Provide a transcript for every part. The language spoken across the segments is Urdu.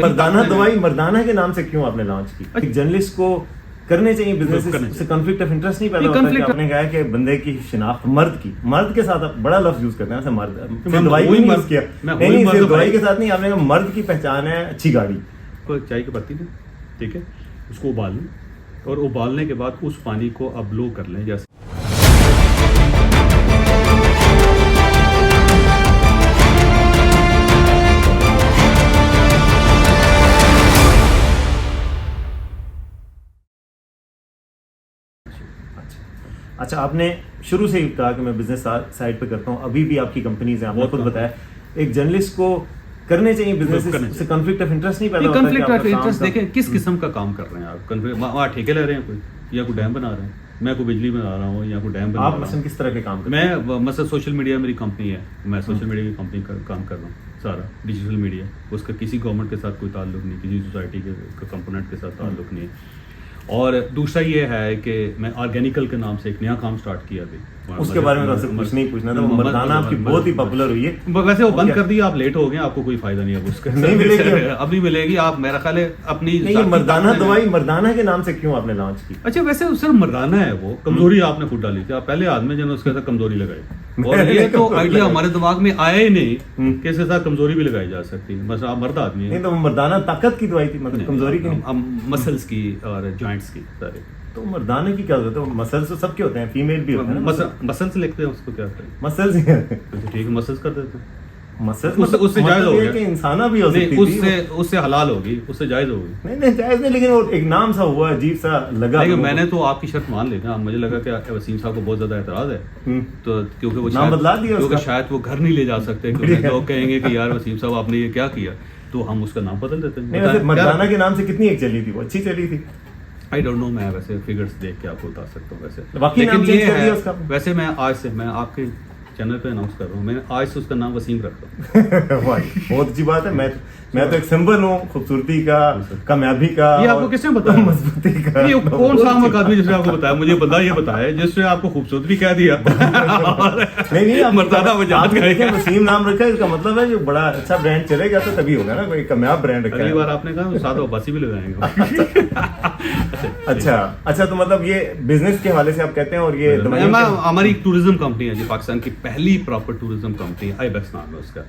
مردانہ دوائی مردانہ کے نام سے کیوں آپ نے لانچ کی؟ ایک جرنلسٹ کو کرنے چاہیے بزنس سے کنفلکٹ آف انٹرسٹ نہیں پیدا ہوتا کہ آپ نے کہا کہ بندے کی شناخت مرد کے ساتھ آپ بڑا لفظ یوز کرتے ہیں ایسا مرد دوائی کو نہیں یوز کیا نہیں دوائی کے ساتھ نہیں آپ نے کہا مرد کی پہچان ہے اچھی گاڑی کو چائے کی پتی لیں ٹھیک ہے اس کو ابال لیں اور ابالنے کے بعد اس پانی کو اب لو کر لیں جیسے اچھا آپ نے شروع سے ہی کہا کہ میں بزنس سائڈ پہ کرتا ہوں ابھی بھی آپ کی کمپنیز ہیں آپ نے خود بتایا ایک جرنلسٹ کو کرنے چاہیے بزنس سے کنفلکٹ آف انٹرسٹ نہیں پیدا ہوتا کنفلکٹ آف انٹرسٹ دیکھیں کس قسم کا کام کر رہے ہیں آپ وہاں ٹھیکے لے رہے ہیں کوئی یا کوئی ڈیم بنا رہے ہیں میں کوئی بجلی بنا رہا ہوں یا کوئی ڈیم بنا رہا ہوں آپ مثلا کس طرح کے کام کرتے ہیں؟ میں مثلا سوشل میڈیا میری کمپنی ہے میں سوشل میڈیا کی کمپنی کا کام کر رہا ہوں سارا ڈیجیٹل میڈیا اس کا کسی گورنمنٹ کے ساتھ کوئی تعلق نہیں کسی سوسائٹی کے کمپوننٹ کے ساتھ تعلق نہیں اور دوسرا یہ ہے کہ میں آرگینیکل کے نام سے ایک نیا کام سٹارٹ کیا ابھی اس کے بارے میں کچھ نہیں پوچھنا تھا مردانہ آپ کی بہت ہی پاپولر ہوئی ہے ویسے وہ بند کر دیا آپ لیٹ ہو گئے آپ کو کوئی فائدہ نہیں ہے اس کا نہیں ملے گی اب نہیں ملے گی آپ میرا خیال ہے اپنی مردانہ دوائی مردانہ کے نام سے کیوں آپ نے لانچ کی؟ اچھا ویسے صرف مردانہ ہے وہ کمزوری آپ نے خود ڈالی تھی آپ پہلے آدمی جو اس کے ساتھ کمزوری لگائی اور یہ تو آئیڈیا ہمارے دماغ میں آیا ہی نہیں کہ اس کے ساتھ کمزوری بھی لگائی جا سکتی ہے مثلا آپ مرد آدمی ہیں نہیں تو مردانہ طاقت کی دوائی تھی مطلب کمزوری کی مسلس کی اور جوائنٹس کی سارے تو مردانے کی کیا ضرورت ہے مسلس تو سب کے ہوتے ہیں فیمیل بھی ہوتے ہیں مسلس لکھتے ہیں اس کو کیا کریں مسلس ٹھیک ہے مسلس کر دیتے ہیں مسلس اس سے جائز ہو گیا کہ انسانہ بھی ہو سکتی تھی اس سے حلال ہوگی اس سے جائز ہوگی نہیں جائز نہیں لیکن وہ ایک نام سا ہوا عجیب سا لگا لیکن میں نے تو آپ کی شرط مان لی نا مجھے لگا کہ وسیم صاحب کو بہت زیادہ اعتراض ہے تو کیونکہ وہ نام بدلا دیا کیونکہ شاید وہ گھر نہیں لے جا سکتے کیونکہ لوگ کہیں گے کہ یار وسیم صاحب آپ نے یہ کیا کیا تو ہم اس کا نام بدل دیتے ہیں مردانہ کے نام سے کتنی ایک چلی تھی وہ اچھی چلی تھی آئی ڈونٹ نو میں ویسے فگرز دیکھ کے آپ کو بتا سکتا ہوں ویسے باقی نام چینج کر دیا اس کا ویسے میں آج سے میں آپ کے چینل پہ اناؤنس کر رہا ہوں میں آج سے اس کا نام وسیم رکھتا ہوں بہت اچھی بات ہے میں تو ایک سمبل ہوں خوبصورتی کا کامیابی کا یہ آپ کو کس نے بتایا مضبوطی کا یہ کون سا احمق آدمی جس نے آپ کو بتایا مجھے بندہ یہ بتایا جس نے آپ کو خوبصورتی کہہ دیا نہیں مردانہ وسیم نام رکھا ہے اس کا مطلب ہے جو بڑا اچھا برانڈ چلے گا تو تبھی ہوگا نا کوئی کامیاب برانڈ رکھا اگلی بار آپ نے کہا ساتھ عباسی بھی لگائیں گے اچھا تو مطلب یہ بزنس کے حوالے سے آپ کہتے ہیں اور یہ ہماری ٹورزم کمپنی ہے جی پاکستان کی پہلی proper tourism company Ibex نام ہے اس کا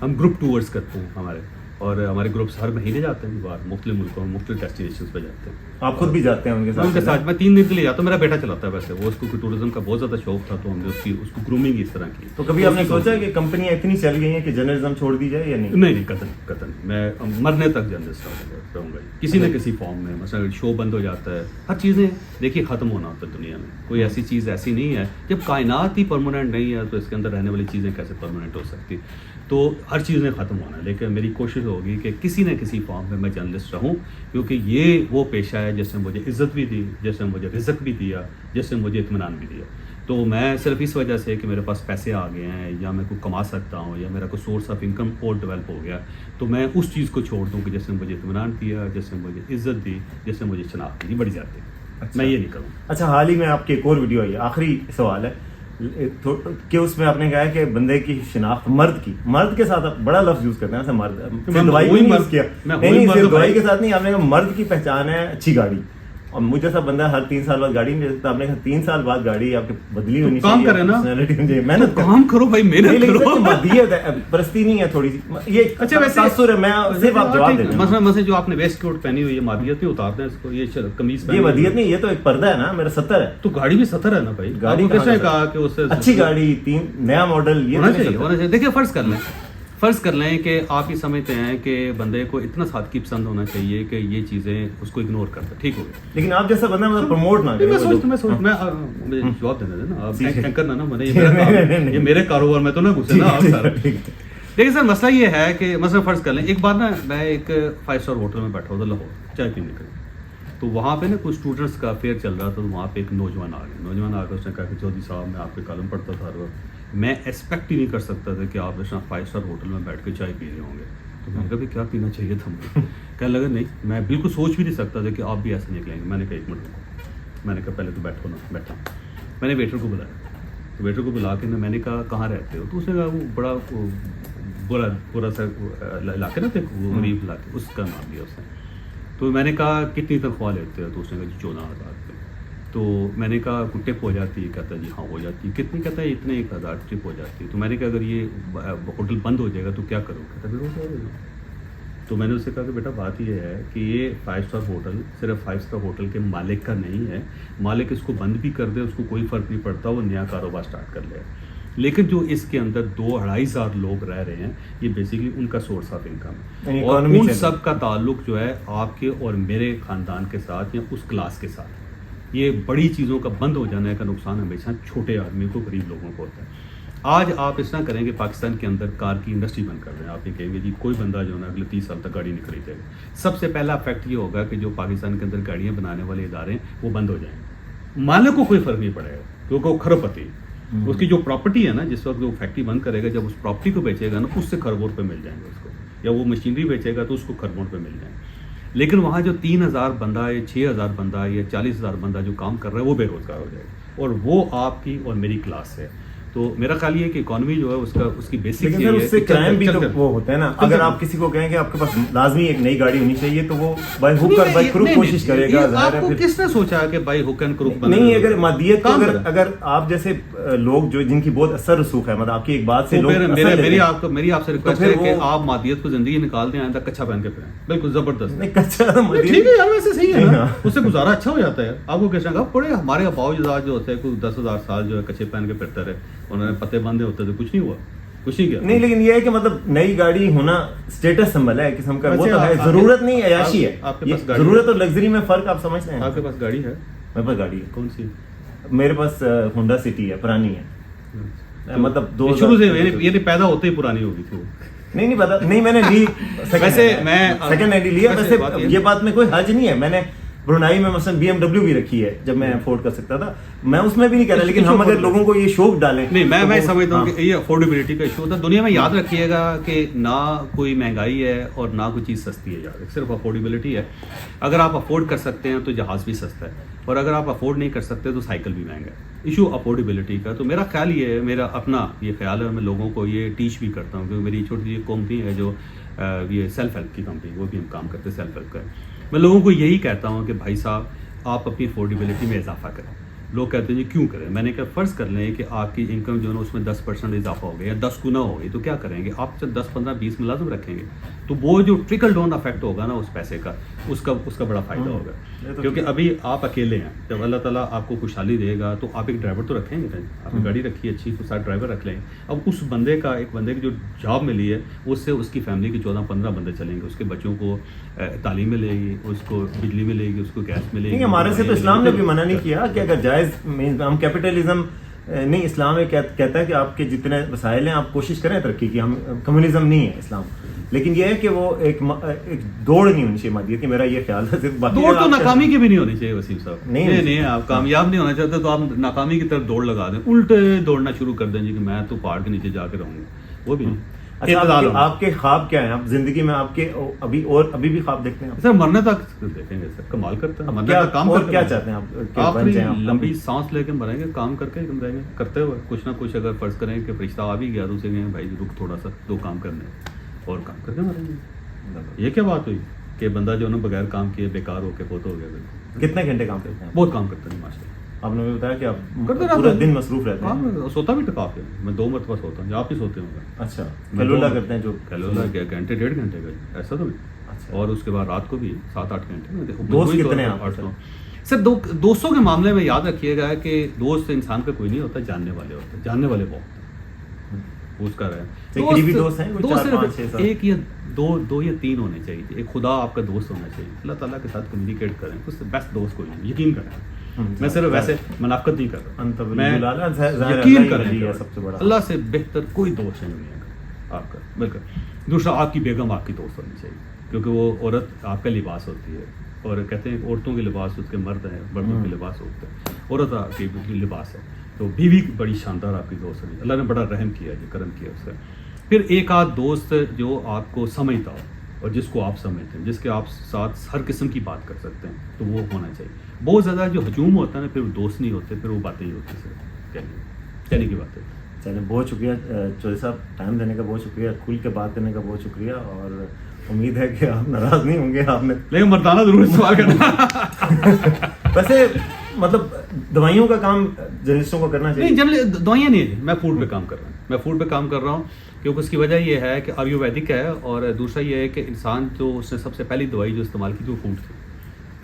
ہم گروپ ٹورز کرتے ہیں ہمارے اور ہمارے گروپس ہر مہینے جاتے ہیں باہر مختلف ملکوں میں مختلف ڈیسٹینیشنز پہ جاتے ہیں آپ خود بھی جاتے ہیں ان کے ساتھ میں 3 دن کے لیے جاتا ہوں میرا بیٹا چلاتا ہے ویسے وہ اس کو ٹورزم کا بہت زیادہ شوق تھا تو ہم نے اس کو گرومنگ اس طرح کی تو کبھی آپ نے سوچا کہ کمپنیاں اتنی چل گئی ہیں کہ جرنلزم چھوڑ دی جائے یا نہیں قطعاً میں مرنے تک جرنلسٹ رہوں گا کسی نہ کسی فارم میں مثلا شو بند ہو جاتا ہے ہر چیزیں دیکھیے ختم ہونا ہوتا ہے دنیا میں کوئی ایسی چیز ایسی نہیں ہے جب کائنات ہی پرماننٹ نہیں ہے تو اس کے اندر رہنے والی چیزیں کیسے پرماننٹ ہو سکتی تو ہر چیز نے ختم ہونا ہے لیکن میری کوشش ہوگی کہ کسی نہ کسی فارم میں جرنلسٹ رہوں کیونکہ یہ وہ پیشہ ہے جس نے مجھے عزت بھی دی جس نے مجھے رزق بھی دیا جس نے مجھے اطمینان بھی دیا تو میں صرف اس وجہ سے کہ میرے پاس پیسے آ گئے ہیں یا میں کوئی کما سکتا ہوں یا میرا کوئی سورس آف انکم اور ڈیولپ ہو گیا تو میں اس چیز کو چھوڑ دوں کہ جس نے مجھے اطمینان دیا جس نے مجھے عزت دی جس نے مجھے شناخت دی بڑی جاتی میں یہ نہیں کروں. اچھا حال ہی میں آپ کی ایک اور ویڈیو آئی آخری سوال ہے کہ اس میں آپ نے کہا کہ بندے کی شناخت مرد کے ساتھ آپ بڑا لفظ یوز کرتے ہیں ایسا مرد دوائی کو نہیں یوز کیا نہیں دوائی کے ساتھ نہیں آپ نے کہا مرد کی پہچان ہے اچھی گاڑی اور مجھے جیسا بندہ ہر 3 سال بعد گاڑی میں آپ نے کہا 3 سال بعد گاڑی آپ کی بدلی ہونی چاہیے کام کرے نا محنت کام کرو بھائی محنت کرو مادیت ہے پرستی نہیں ہے تھوڑی سی یہ اچھا تاثر ہے میں صرف آپ جواب دے دیں مثلا جو آپ نے ویسٹ کوٹ پہنی ہوئی ہے مادیت نہیں اتار دیں اس کو یہ قمیض یہ مادیت نہیں یہ تو ایک پردہ ہے نا میرا 70 ہے تو گاڑی بھی 70 ہے نا بھائی گاڑی کس نے کہا کہ اس سے اچھی گاڑی 3 نیا ماڈل یہ ہونا چاہیے دیکھیے فرض کر لیں کہ آپ یہ سمجھتے ہیں کہ بندے کو اتنا سادگی پسند ہونا چاہیے کہ یہ چیزیں اس کو اگنور کرتا ٹھیک ہو گیا لیکن آپ جیسا بندہ مطلب پروموٹ نہ کرے میں جواب دینا دیں نا آپ اینکر نہ نا یہ میرے کاروبار میں تو نہ گھسے نا آپ سارا لیکن سر مسئلہ یہ ہے کہ مثلا فرض کر لیں ایک بار نا میں ایک 5 اسٹار ہوٹل میں بیٹھا ہوا تھا لاہور چائے پینے کے لیے تو وہاں پہ نا کچھ اسٹوڈنٹس کا فیئر چل رہا تھا تو وہاں پہ ایک نوجوان آ گیا اس نے کہا کہ چودھری صاحب میں آپ کے کالم پڑھتا تھا ہر وقت میں ایکسپیکٹ ہی نہیں کر سکتا تھا کہ آپ اس 5 اسٹار ہوٹل میں بیٹھ کے چائے پی رہے ہوں گے تو میں نے کہا بھی کیا پینا چاہیے تھا مجھے کہنے لگا نہیں میں بالکل سوچ بھی نہیں سکتا تھا کہ آپ بھی ایسے نکلیں گے میں نے کہا 1 منٹ رکو میں نے کہا پہلے تو بیٹھا میں نے ویٹر کو بلایا تو ویٹر کو بلا کے میں نے کہا کہاں رہتے ہو تو اس نے کہا وہ بڑا برا سا علاقے نا وہ غریب علاقے، اس کا نام لیا اس نے. تو میں نے کہا کتنی تنخواہ لیتے ہو؟ تو اس نے کہا 14,000 روپئے. تو میں نے کہا کوئی ٹپ ہو جاتی ہے؟ کہتا جی ہاں ہو جاتی ہے. کتنی؟ کہتا ہے اتنے 1,000 ٹپ ہو جاتی ہے. تو میں نے کہا اگر یہ ہوٹل بند ہو جائے گا تو کیا کرو؟ کہتا پھر ہو جائے گا. تو میں نے اس سے کہا کہ بیٹا بات یہ ہے کہ یہ 5 اسٹار ہوٹل صرف 5 اسٹار ہوٹل کے مالک کا نہیں ہے. مالک اس کو بند بھی کر دے اس کو کوئی فرق نہیں پڑتا، وہ نیا کاروبار سٹارٹ کر لے. لیکن جو اس کے اندر 2,000-2,500 لوگ رہ رہے ہیں، یہ بیسیکلی ان کا سورس آف انکم ہے، اور ان سب کا تعلق جو ہے آپ کے اور میرے خاندان کے ساتھ یا اس کلاس کے ساتھ. یہ بڑی چیزوں کا بند ہو جانے کا نقصان ہمیشہ چھوٹے آدمی کو، غریب لوگوں کو ہوتا ہے. آج آپ اس طرح کریں کہ پاکستان کے اندر کار کی انڈسٹری بند کر دیں. آپ یہ کہیں گے جی کوئی بندہ جو ہے نا اگلے 30 سال تک گاڑی نہیں خریدے گا. سب سے پہلا افیکٹ یہ ہوگا کہ جو پاکستان کے اندر گاڑیاں بنانے والے ادارے ہیں وہ بند ہو جائیں گے. مالک کو کوئی فرق نہیں پڑے گا کیونکہ وہ کھرب پتی اس کی جو پراپرٹی ہے نا، جس وقت وہ فیکٹری بند کرے گا، جب اس پراپرٹی کو بیچے گا نا اس سے کھربوں روپے مل جائیں گے اس کو، یا وہ مشینری بیچے گا تو اس کو کھربوں روپے مل جائیں گے. لیکن وہاں جو 3,000 بندہ یا 6,000 بندہ یا 40,000 بندہ جو کام کر رہا ہے وہ بے روزگار ہو جائے گا، اور وہ آپ کی اور میری کلاس ہے. تو میرا خیال یہ ہے کہ اکانومی جو ہے اس کی بیسک لیکن پھر اس سے کرائم بھی تو وہ ہوتا ہے نا. اگر آپ کسی کو کہیں کہ آپ کے پاس لازمی ایک نئی گاڑی ہونی چاہیے تو وہ بائی ہک اور بائی کروک کوشش کرے گا. آپ کو کس نے سوچا کہ بائی ہک اینڈ کروک نہیں؟ اگر مادیت کو اگر آپ جیسے لوگ جو جن کی بہت اثر رسوخ ہے، مطلب آپ کی ایک بات سے میری آپ سے ریکویسٹ ہے کہ آپ مادیت کو زندگی نکال دیں، آئندہ کچھا پہن کے پھریں. بالکل زبردست. ٹھیک ہے یار، ویسے صحیح ہے نا، اس سے گزارا اچھا ہو جاتا ہے. آپ کو کس طرح پڑے ہمارے اباؤ جداد جو ہوتے ہیں کوئی 10,000 سال جو ہے کچھے پہن کے پھرتے رہے، انہوں نے پتے باندھے ہوتے تو کچھ نہیں ہوا، کچھ نہیں کیا. نہیں لیکن یہ ہے کہ مطلب نئی گاڑی ہونا اسٹیٹس سمبل ہے قسم کا، وہ تو ہے، ضرورت نہیں عیاشی ہے. ضرورت اور لگژری میں فرق آپ سمجھتے ہیں؟ آپ کے پاس گاڑی ہے؟ میرے پاس گاڑی ہے. کون سی؟ میرے پاس ہونڈا سٹی ہے، پرانی ہے، مطلب شروع سے یہ پیدا ہوتے ہی پرانی ہوگی تھی. نہیں پتا، نہیں میں نے لی ویسے میں سیکنڈ ہینڈ لیا. ویسے یہ بات میں کوئی حرج نہیں ہے، میں نے برونائی میں مثلا BMW بھی رکھی ہے جب میں افورڈ کر سکتا تھا. میں اس میں بھی نہیں کہہ رہا، لیکن ہم اگر لوگوں کو یہ شوق ڈالیں. نہیں میں سمجھتا ہوں کہ یہ افورڈیبلٹی کا ایشو ہوتا ہے دنیا میں. یاد رکھیے گا کہ نہ کوئی مہنگائی ہے اور نہ کوئی چیز سستی ہے، یاد صرف افورڈیبلٹی ہے. اگر آپ افورڈ کر سکتے ہیں تو جہاز بھی سستا ہے، اور اگر آپ افورڈ نہیں کر سکتے تو سائیکل بھی مہنگا ہے. ایشو افورڈیبلٹی کا. تو میرا خیال یہ ہے، میرا اپنا یہ خیال ہے، میں لوگوں کو یہ ٹیچ بھی کرتا ہوں کیونکہ میری چھوٹی سی کمپنی ہے جو یہ سیلف ہیلپ کی کمپنی، وہ بھی ہم کام کرتے ہیں سیلف ہیلپ کا. میں لوگوں کو یہی کہتا ہوں کہ بھائی صاحب آپ اپنی افورڈیبلٹی میں اضافہ کریں. لوگ کہتے ہیں جی کیوں کریں؟ میں نے کہا فرض کر لیں کہ آپ کی انکم جو ہے نا اس میں 10% اضافہ ہو گیا یا 10 گنا ہو گئی تو کیا کریں گے آپ؟ جب 10 15 20 ملازم رکھیں گے تو وہ جو ٹرکل ڈاؤن افیکٹ ہوگا نا اس پیسے کا، اس کا بڑا فائدہ ہوگا. کیونکہ ابھی آپ اکیلے ہیں، جب اللہ تعالیٰ آپ کو خوشحالی دے گا تو آپ ایک ڈرائیور تو رکھیں گے. آپ نے گاڑی رکھی ہے اچھی تو ساتھ ڈرائیور رکھ لیں. اب اس بندے کی جو جاب ملی ہے اس سے اس کی فیملی کے 14-15 بندے چلیں گے. اس کے بچوں کو تعلیم ملے گی، اس کو بجلی ملے گی، اس کو گیس ملے گی. ہمارے سے تو اسلام نے بھی منع نہیں کیا کہ اگر جائز، ہم کیپٹلزم نہیں، اسلام کہتا ہے کہ آپ کے جتنے وسائل ہیں آپ کوشش کریں ترقی کی. ہم کمیونزم نہیں ہے اسلام، لیکن یہ ہے کہ وہ ایک دوڑ نہیں ہونی چاہیے مادیت کی. میرا یہ خیال ہے. صرف دوڑ تو ناکامی کی بھی نہیں ہونی چاہیے وسیم صاحب. نہیں آپ کامیاب نہیں ہونا چاہتے تو آپ ناکامی کی طرف دوڑ لگا دیں، الٹے دوڑنا شروع کر دیں جی کہ میں تو پہاڑ کے نیچے جا کے رہوں گا. وہ بھی نہیں. آپ کے خواب کیا ہیں؟ آپ زندگی میں آپ کے ابھی بھی خواب دیکھتے ہیں؟ سر مرنے تک دیکھیں گے سر. کمال کرتے ہیں. کیا چاہتے ہیں آپ؟ لمبی سانس لے کے مریں گے، کام کر کے مریں گے، کرتے ہوئے کچھ نہ کچھ. اگر فرض کریں کہ فرشتہ آ بھی گیا تو اسے کہیں بھائی رک تھوڑا سا 2 کام کرنے اور کام کر کے مریں گے. یہ کیا بات ہوئی کہ بندہ جو ہے نا بغیر کام کیے بیکار ہو کے فوت ہو گیا. بالکل. کتنے گھنٹے کام کرتے ہیں؟ بہت کام کرتے ہیں ماشاء اللہ. آپ نے بتایا کہ آپ پورا دن مصروف رہتے ہیں. سوتا بھی ٹکاف ہے. میں 2 مرتبہ سوتا ہوں. آپ بھی سوتے ہوں گے؟ اچھا. کیلولا کرتے ہیں جو کیلولا کیا گھنٹے 1.5 گھنٹے کا ایسا تو نہیں. اور اس کے بعد رات کو بھی 7-8 گھنٹے. دوست کتنے ہیں سر؟ دوستوں کے معاملے میں یاد رکھیے گا کہ دوست انسان کا کوئی نہیں ہوتا، جاننے والے ہوتے ہیں. جاننے والے بہت اس کا رہے دوست ایک یا 2 یا 3 ہونے چاہیے. ایک خدا آپ کا دوست ہونا چاہیے. اللہ تعالیٰ کے ساتھ کمیونیکیٹ کریں، اس سے بیسٹ دوست کوئی نہیں. یقین کریں. میں صرف ویسے منافقت نہیں کر رہا، میں یقین کریں اللہ سے بہتر کوئی دوست نہیں ہے آپ کا. بالکل. دوسرا آپ کی بیگم آپ کی دوست ہونی چاہیے کیونکہ وہ عورت آپ کا لباس ہوتی ہے. اور کہتے ہیں عورتوں کے لباس اس کے مرد ہیں، مردوں کے لباس ہوتے ہیں. عورت آپ کی لباس ہے تو بیوی بڑی شاندار آپ کی دوست ہونی. اللہ نے بڑا رحم کیا، جو کرم کیا اس سے. پھر ایک آدھ دوست جو آپ کو سمجھتا ہو اور جس کو آپ سمجھتے ہیں، جس کے آپ ساتھ ہر قسم کی بات کر سکتے ہیں، تو وہ ہونا چاہیے. بہت زیادہ جو ہجوم ہوتا ہے نا پھر وہ دوست نہیں ہوتے، پھر وہ باتیں ہی ہوتی ہیں. کہنے کی بات ہے. چلیں بہت شکریہ چودھری صاحب، ٹائم دینے کا بہت شکریہ، کھل کے بات کرنے کا بہت شکریہ، اور امید ہے کہ آپ ناراض نہیں ہوں گے. آپ نے لیکن مردانہ ضرور سوال کرنا. ویسے مطلب دوائیوں کا کام جرنلسٹوں کو کرنا چاہیے. نہیں جنرلی دوائیاں نہیں ہیں، میں فوڈ پہ کام کر رہا ہوں. میں فوڈ پہ کام کر رہا ہوں کیونکہ اس کی وجہ یہ ہے کہ آیورویدک ہے، اور دوسرا یہ ہے کہ انسان جو اس نے سب سے پہلی دوائی جو استعمال کی تھی وہ فوڈ تھی.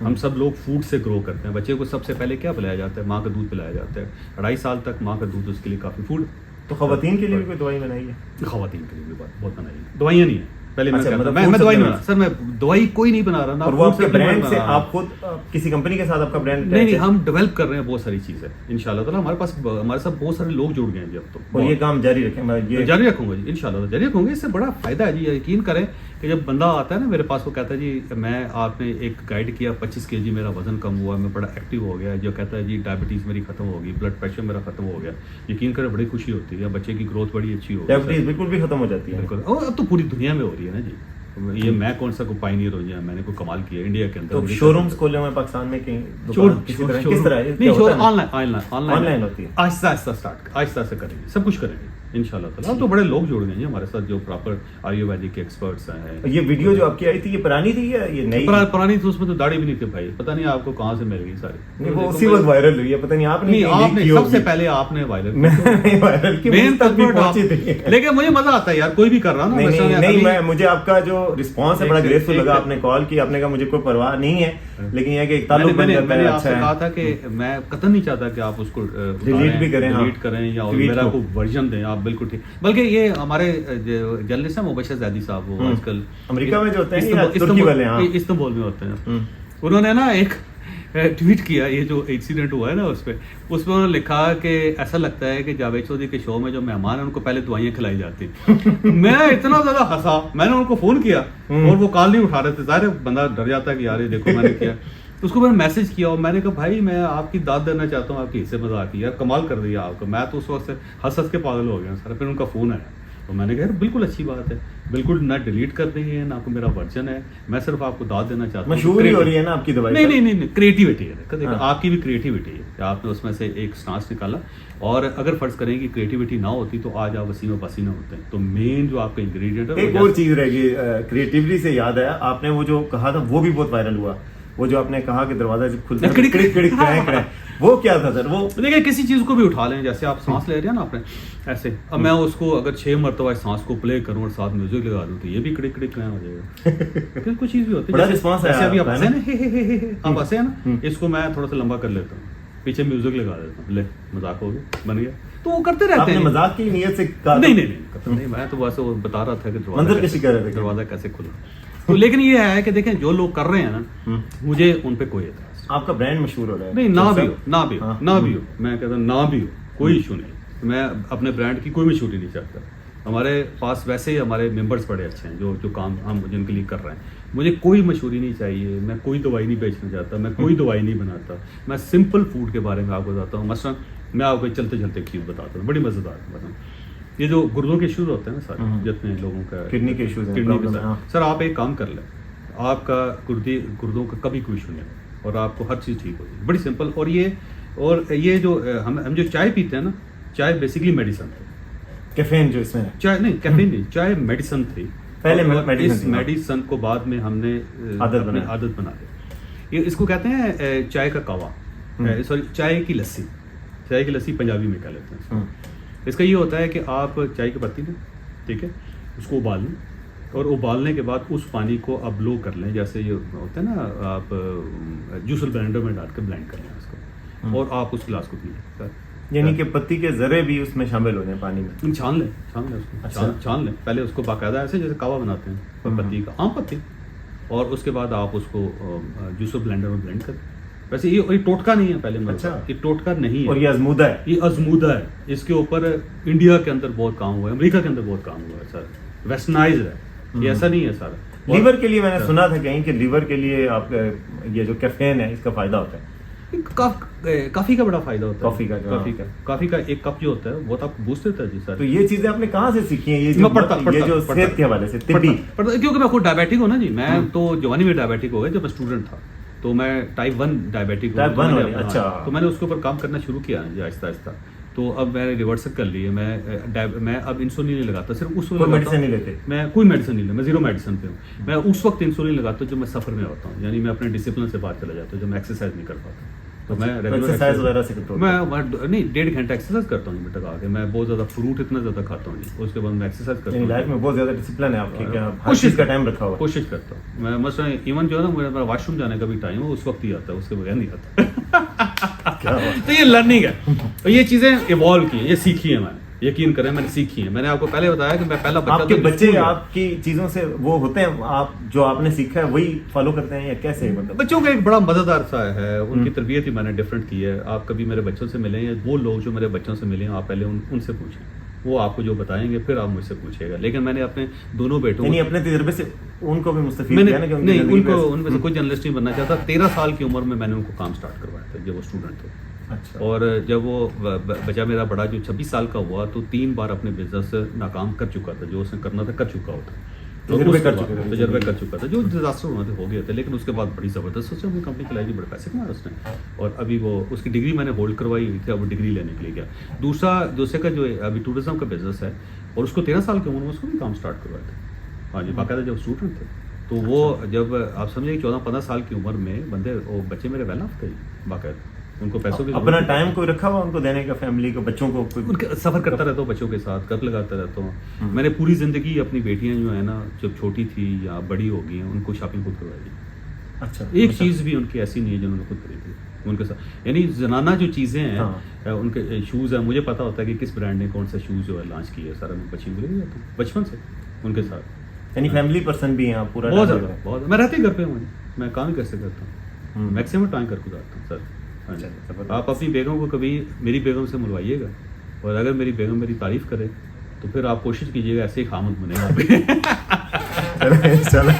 ہم سب لوگ فوڈ سے گرو کرتے ہیں. بچے کو سب سے پہلے کیا پلایا جاتا ہے؟ ماں کا دودھ پلایا جاتا ہے. 2.5 سال تک ماں کا دودھ اس کے لیے کافی فوڈ. تو خواتین کے لیے بھی کوئی دوائی بنائی ہے؟ خواتین کے لیے بھی بہت بنائی ہے. دوائیاں نہیں ہیں. پہلے میں مطلب دوائی نہیں بنا سر، میں دوائی کوئی نہیں بنا رہا. اور وہ آپ کے برانڈ سے آپ خود کسی کمپنی کے ساتھ آپ کا برانڈ؟ نہیں، ہم ڈیولپ کر رہے ہیں بہت ساری چیزیں انشاءاللہ تعالیٰ. ہمارے ساتھ بہت سارے لوگ جڑ گئے ہیں جی اب تو. اور یہ کام جاری رکھیں؟ میں جاری رکھوں گا جی انشاءاللہ جاری رکھوں گا. اس سے بڑا فائدہ ہے جی. یقین کریں کہ جب بندہ آتا ہے نا میرے پاس، وہ کہتا ہے جی میں آپ نے ایک گائیڈ کیا 25 kg میرا وزن کم ہوا، میں بڑا ایکٹیو ہو گیا. جو کہتا ہے جی ڈائبٹیز میری ختم ہو گئی، بلڈ پریشر میرا ختم ہو گیا. یقین کریں بڑی خوشی ہوتی ہے. بچے کی گروتھ بڑی اچھی ہو گئی. ڈائبٹیز بالکل بھی ختم ہو جاتی ہے. بالکل. اور اب تو پوری دنیا میں ہو رہی ہے نا جی. یہ میں کون سا کو پائنیئر ہو گیا، میں نے کوئی کمال کیا انڈیا کے اندر. شو رومز کھولے ہوئے پاکستان میں کہیں کس طرح؟ آن لائن ہوتی ہے. آہستہ آہستہ کریں گے، سب کچھ کریں گے انشاءاللہ تعالیٰ. اب تو بڑے لوگ جڑ گئے ہیں ہمارے ساتھ جو پراپر آیورویدک کے ایکسپرٹس ہیں. یہ ویڈیو جو آپ کی آئی تھی یہ پرانی تھی یا یہ نئی؟ پرانی تھی. اس میں تو داڑھی بھی نہیں تھی بھائی. پتہ نہیں آپ کو کہاں سے مل گئی ساری. وہ اسی وقت وائرل ہوئی ہے. پتہ نہیں آپ نے سب سے پہلے آپ نے وائرل کی. لیکن مجھے مزہ آتا ہے یار، کوئی بھی کر رہا نا. نہیں، مجھے آپ کا جو رسپانس ہے بڑا گریسفل لگا. آپ نے کال کی، آپ نے کہا مجھے کوئی پرواہ نہیں ہے، لیکن یہ کہ ایک تعلق بن جاتا ہے. میں نے آپ سے کہا تھا کہ میں قطعاً نہیں چاہتا کہ آپ اس کو ڈیلیٹ بھی کریں یا میرا کو ورژن دیں. آپ بالکل ٹھیک. بلکہ یہ ہمارے جرنلسٹ ہیں مبشر زیدی صاحب، وہ آج کل امریکہ میں جو ہوتے ہیں استنبول میں ہوتے ہیں. انہوں نے نا ایک ٹویٹ کیا، یہ جو ایکسیڈنٹ ہوا ہے نا اس پہ انہوں نے لکھا کہ ایسا لگتا ہے کہ جاوید چودھری کے شو میں جو مہمان ہیں ان کو پہلے دوائیاں کھلائی جاتی. میں اتنا زیادہ ہنسا، میں نے ان کو فون کیا اور وہ کال نہیں اٹھا رہے تھے. ظاہر بندہ ڈر جاتا ہے کہ یار یہ دیکھو میں نے کیا. اس کو میں نے میسج کیا اور میں نے کہا بھائی میں آپ کی داد دینا چاہتا ہوں، آپ کی حصے مذاق کی. یار کمال کر دیا آپ کو. میں تو اس وقت سے ہنس کے پاگل ہو گیا سر. پھر ان کا فون آیا تو میں نے کہا بالکل اچھی بات ہے، بالکل نہ ڈیلیٹ کر دیں گے، نہ کوئی میرا ورژن ہے. میں صرف آپ کو داد دینا چاہتا ہوں. مشہور ہی ہو رہی ہے نا آپ کی دوائی. نہیں کریٹیوٹی ہے. آپ کی بھی کریٹیوٹی ہے کہ آپ نے اس میں سے ایک سٹانس نکالا. اور اگر فرض کریں کہ کریٹیوٹی نہ ہوتی تو آج آپ وسیم و پسی نہ ہوتے ہیں. تو مین جو آپ کا انگریڈینٹ ہے. ایک اور چیز رہ گئی کریٹیوٹی سے یاد آیا، آپ نے وہ جو کہا تھا وہ بھی بہت وائرل ہوا. وہ جو آپ نے کہا کہ دروازہ جب کھلتا ہے وہ کیا تھا سر؟ وہ دیکھیں کسی چیز کو بھی اٹھا لیں، جیسے آپ سانس لے رہے ہیں نا اپنے ایسے. اب میں اس کو اگر 6 مرتبہ سانس کو پلے کروں اور ساتھ میوزک لگا دوں تو یہ بھی کڑک کڑک ہو جائے گا. پھر کوئی چیز بھی ہوتی ہے. بڑا رسپانس ہے. جیسے ابھی آپ ہنسے نا، آپ ہنسے ہیں نا، اس کو میں تھوڑا سا لمبا کر لیتا ہوں، پیچھے میوزک لگا دیتا ہوں. لے مذاق ہو گیا، بن گیا. تو وہ کرتے رہتے ہیں. مذاق کی نیت سے نہیں، میں تو ویسے وہ بتا رہا تھا کہ دروازہ کیسے کھلا. تو لیکن یہ ہے کہ دیکھیں جو لوگ کر رہے ہیں نا، مجھے ان پہ کوئی اعتراض. آپ کا برانڈ مشہور ہو رہا ہے. نہیں، نہ بھی ہو میں کہتا ہوں، نہ بھی ہو کوئی ایشو نہیں. میں اپنے برانڈ کی کوئی مشہوری نہیں چاہتا. ہمارے پاس ویسے ہی ہمارے ممبرس بڑے اچھے ہیں جو کام ہم جن کے لیے کر رہے ہیں. مجھے کوئی مشہوری نہیں چاہیے. میں کوئی دوائی نہیں بیچنا چاہتا، میں کوئی دوائی نہیں بناتا. میں سمپل فوڈ کے بارے میں آپ کو بتاتا ہوں. مثلا میں آپ کو چلتے چلتے ایک چیز بتاتا ہوں بڑی مزیدار بتاؤں. یہ جو گردوں کے ایشوز ہوتے ہیں نا سارے، جتنے لوگوں کا کڈنی کے ایشوز ہیں سر، آپ ایک کام کر لیں. آپ کا گردوں کا کبھی کوئی ایشو نہیں اور آپ کو ہر چیز ٹھیک ہو جائے. بڑی سمپل. اور یہ جو ہم جو چائے پیتے ہیں نا، چائے بیسیکلی میڈیسن تھی. کیفین جو اس میں چائے نہیں، کیفین نہیں، چائے میڈیسن تھی. پہلے اس میڈیسن کو بعد میں ہم نے عادت بنا لی. اس کو کہتے ہیں چائے کا کوا، سوری چائے کی لسی. چائے کی لسی پنجابی میں کہہ لیتے ہیں. اس کا یہ ہوتا ہے کہ آپ چائے کی پتی لیں، ٹھیک ہے، اس کو ابال لیں اور ابالنے کے بعد اس پانی کو اب بلو کر لیں. جیسے یہ ہوتا ہے نا، آپ جوسر بلینڈر میں ڈال کے بلینڈ کر لیں اس کو اور آپ اس گلاس کو پییں. یعنی کہ پتی کے ذرے بھی اس میں شامل ہو جائیں پانی میں. چھان لیں اس کو، چھان لیں پہلے اس کو باقاعدہ ایسے جیسے کہوا بناتے ہیں پتی کا، عام پتی. اور اس کے بعد آپ اس کو جوسر بلینڈر میں بلینڈ کریں. ویسے یہ ٹوٹکا نہیں ہے، پہلے یہ ٹوٹکا نہیں ہے اور یہ ازمودہ ہے. یہ ازمودہ ہے. اس کے اوپر انڈیا کے اندر بہت کام ہوا ہے، امریکہ کے اندر بہت کام ہوا ہے سر. ویسٹرنائزڈ ہے یہ، ایسا نہیں ہے سر. لیور کے لیے میں نے سنا تھا کہیں کہ لیور کے لیے آپ یہ جو کیفین ہے اس کا فائدہ ہوتا ہے. کافی کا بڑا فائدہ ہوتا ہے. کافی کا ایک کپ جو ہوتا ہے وہ آپ کو بوسٹ دیتا ہے. جی سر، تو یہ چیزیں آپ نے کہاں سے سیکھی ہیں؟ یہ جو صحت کے حوالے سے طبی، کیونکہ میں خود ڈائبیٹک ہوں نا جی. میں تو جوانی میں ڈائبیٹک ہو گیا جب میں اسٹوڈنٹ تھا. تو میں ٹائپ 1 ڈائبیٹک ہوں. اچھا. تو میں نے اس کے اوپر کام کرنا شروع کیا جی آہستہ آہستہ. تو اب میں نے ریورسل کر لی ہے. میں اب انسولین نہیں لگاتا, صرف اس وقت میڈیسن نہیں لیتے, میں کوئی میڈیسن نہیں لیتا, میں زیرو میڈیسن پہ ہوں. میں اس وقت انسولین لگاتا ہوں جب میں سفر میں ہوتا ہوں, یعنی میں اپنے ڈسپلن سے باہر چلا جاتا ہوں, جب میں ایکسرسائز نہیں کر پاتا. تو میں ایکسرسائز وغیرہ سے میں نہیں 1.5 گھنٹہ ایکسرسائز کرتا ہوں لگا کے. میں بہت زیادہ فروٹ اتنا زیادہ کھاتا ہوں, اس کے بعد میں ایکسرسائز کرتا ہوں. لائف میں بہت زیادہ ڈسپلن ہے آپ کی, کوشش کا ٹائم رکھا ہوا, کوشش کرتا ہوں میں. مثلا ایون جو ہے نا میرا واش روم جانے کا بھی ٹائم ہے اس وقت ہی آتا ہے, اس کے بغیر نہیں آتا. تو یہ لرننگ ہے, تو یہ چیزیں ایوالو کی ہیں, یہ سیکھی ہیں میں نے, یقین کریں میں نے سیکھی ہے. میں نے آپ کو پہلے بتایا کہ میں پہلا بچہ, آپ کے بچے آپ کی چیزوں سے وہ ہوتے ہیں, آپ جو آپ نے سیکھا ہے وہی فالو کرتے ہیں یا کیسے؟ مطلب بچوں کا ایک بڑا مزیدار سا ہے, ان کی تربیت ہی میں نے ڈفرینٹ کی ہے. آپ کبھی میرے بچوں سے ملیں یا وہ لوگ جو میرے بچوں سے ملیں, آپ پہلے ان سے پوچھیں, وہ آپ کو جو بتائیں گے پھر آپ مجھ سے پوچھیے گا. لیکن میں نے اپنے دونوں بیٹوں یعنی اپنے تجربے سے ان کو بھی مستفید کیا نا, کہ نہیں ان کو ان میں سے کوئی جرنلسٹ نہیں بننا چاہتا. 13 سال کی عمر میں نے ان کو کام سٹارٹ کروایا تھا جب وہ اسٹوڈنٹ تھے. اچھا. اور جب وہ بچہ میرا بڑا جو 26 سال کا ہوا تو 3 بار اپنے بزنس ناکام کر چکا تھا, جو اس نے کرنا تھا کر چکا ہوتا, تجربے کر چکا تھا, جو ڈیزاسٹر ہونا تھے ہو گئے تھے. لیکن اس کے بعد بڑی زبردست اس نے اپنی کمپنی چلائی, بڑے پیسے کمائے اس نے. اور ابھی وہ اس کی ڈگری میں نے ہولڈ کروائی ہوئی تھی, اب وہ ڈگری لینے کے لیے گیا. دوسرے کا جو ابھی ٹورزم کا بزنس ہے, اور اس کو 13 سال کی عمر میں اس کو بھی کام اسٹارٹ کروایا تھا. ہاں جی, باقاعدہ جب اسٹوڈنٹ تھے تو وہ جب آپ سمجھیں 14-15 سال کی عمر میں بچے میرے ویل آف تھے باقاعدہ. ان کو پیسوں کی اپنا ٹائم کوئی رکھا ہوا ان کو دینے کا, فیملی کو, بچوں کو ان کے سفر کرتا رہتا ہوں, بچوں کے ساتھ کپ لگاتا رہتا ہوں. میں نے پوری زندگی اپنی بیٹیاں جو ہے نا, جب چھوٹی تھی یا بڑی ہو گئی ہیں, ان کو شاپنگ خود کروائی. اچھا, ایک چیز بھی ان کی ایسی نہیں ہے جو انہوں نے خود خریدی ان کے ساتھ. یعنی زنانہ جو چیزیں ہیں ان کے شوز ہیں, مجھے پتا ہوتا ہے کہ کس برانڈ نے کون سا شوز جو ہے لانچ کیا ہے, سارا میں بچی کو لے جاتا ہوں بچپن سے ان کے ساتھ. یعنی فیملی پرسن بھی ہیں آپ پورا؟ بہت زیادہ, بہت. میں رہتے ہی گھر پہ ہوں, میں کام کیسے کرتا ہوں, میکسیمم ٹائم کر گزارتا ہوں. سر آپ اپنی بیگم کو کبھی میری بیگم سے ملوائیے گا, اور اگر میری بیگم میری تعریف کرے تو پھر آپ کوشش کیجیے گا ایسے ہی خامد بنے گا.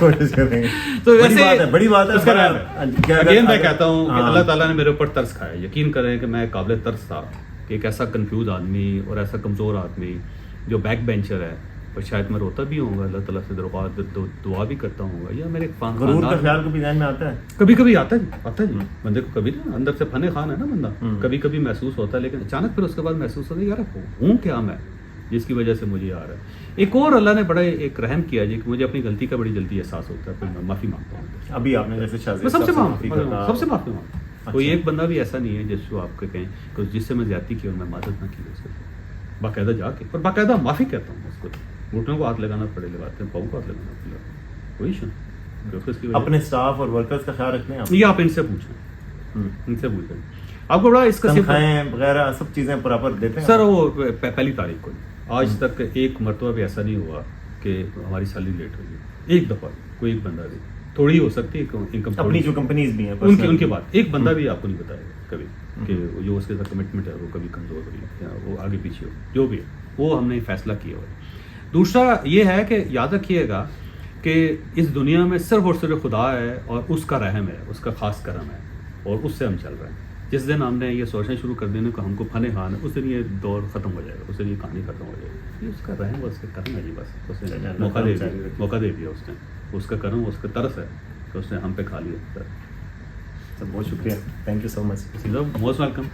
کوشش کریں گے, تو ویسے بڑی بات ہے. میں کہتا ہوں کہ اللہ تعالیٰ نے میرے اوپر ترس کھایا. یقین کریں کہ میں قابل ترس تھا کہ ایک ایسا کنفیوز آدمی اور ایسا کمزور آدمی جو بیک بینچر ہے, اور شاید میں روتا بھی ہوں گا, اللہ تعالیٰ سے دعا بھی کرتا ہوں گا, یا میرے غرور کا خیال کبھی ذہن میں آتا ہے؟ کبھی کبھی آتا ہے جی بندے کو, کبھی نا اندر سے فن خان ہے نا بندہ, کبھی کبھی محسوس ہوتا ہے. لیکن اچانک پھر اس کے بعد محسوس ہوتا ہے یار ہوں کیا میں, جس کی وجہ سے مجھے آ رہا ہے. ایک اور اللہ نے بڑا ایک رحم کیا جی, کہ مجھے اپنی غلطی کا بڑی جلدی احساس ہوتا ہے, پھر میں معافی مانگتا ہوں. ابھی آپ نے جیسے میں سب سے معافی مانگتا ہوں. کوئی ایک بندہ بھی ایسا نہیں ہے جس کو آپ کہیں کہ جس سے میں زیادتی کی اور میں معذرت نہ کی اس کو, باقاعدہ جا کے اور باقاعدہ معافی کہتا ہوں. اس کو گھٹنوں کو ہاتھ لگانا پڑے, لگاتے ہیں, پاؤں کو ہاتھ لگانا پڑے, کوئی ایشو. اپنے اسٹاف اور ورکرز کا خیال رکھتے ہیں یہ آپ ان سے پوچھیں, ان سے پوچھیں. آپ کو بڑا اس کا وغیرہ سب چیزیں پراپر دیتے ہیں سر. وہ پہلی تاریخ کو آج تک ایک مرتبہ بھی ایسا نہیں ہوا کہ ہماری سیلری لیٹ ہوئی, ایک دفعہ کوئی ایک بندہ بھی. تھوڑی ہو سکتی ہے انکم, اپنی جو کمپنیز بھی ہیں ان کے بعد ایک بندہ بھی آپ کو نہیں بتائے گا کبھی کہ جو اس کے ساتھ کمٹمنٹ ہے وہ کبھی کمزور ہو یا وہ آگے پیچھے ہو, جو بھی ہے وہ ہم نے فیصلہ کیا ہوا. دوسرا یہ ہے کہ یاد رکھیے گا کہ اس دنیا میں صرف اور صرف خدا ہے, اور اس کا رحم ہے, اس کا خاص کرم ہے, اور اس سے ہم چل رہے ہیں. جس دن ہم نے یہ سوچنا شروع کر دینے کو ہم کو فن خان ہے, اس دن یہ دور ختم ہو جائے گا, اس دن یہ کہانی ختم ہو جائے گی. یہ اس کا رحم ہے, اس کا کرم ہے جی, بس اس نے موقع دے دیا اس نے, اس کا کرم, اس کا ترس ہے کہ اس نے ہم پہ کھا لیا. سر بہت شکریہ, thank you so much, most welcome.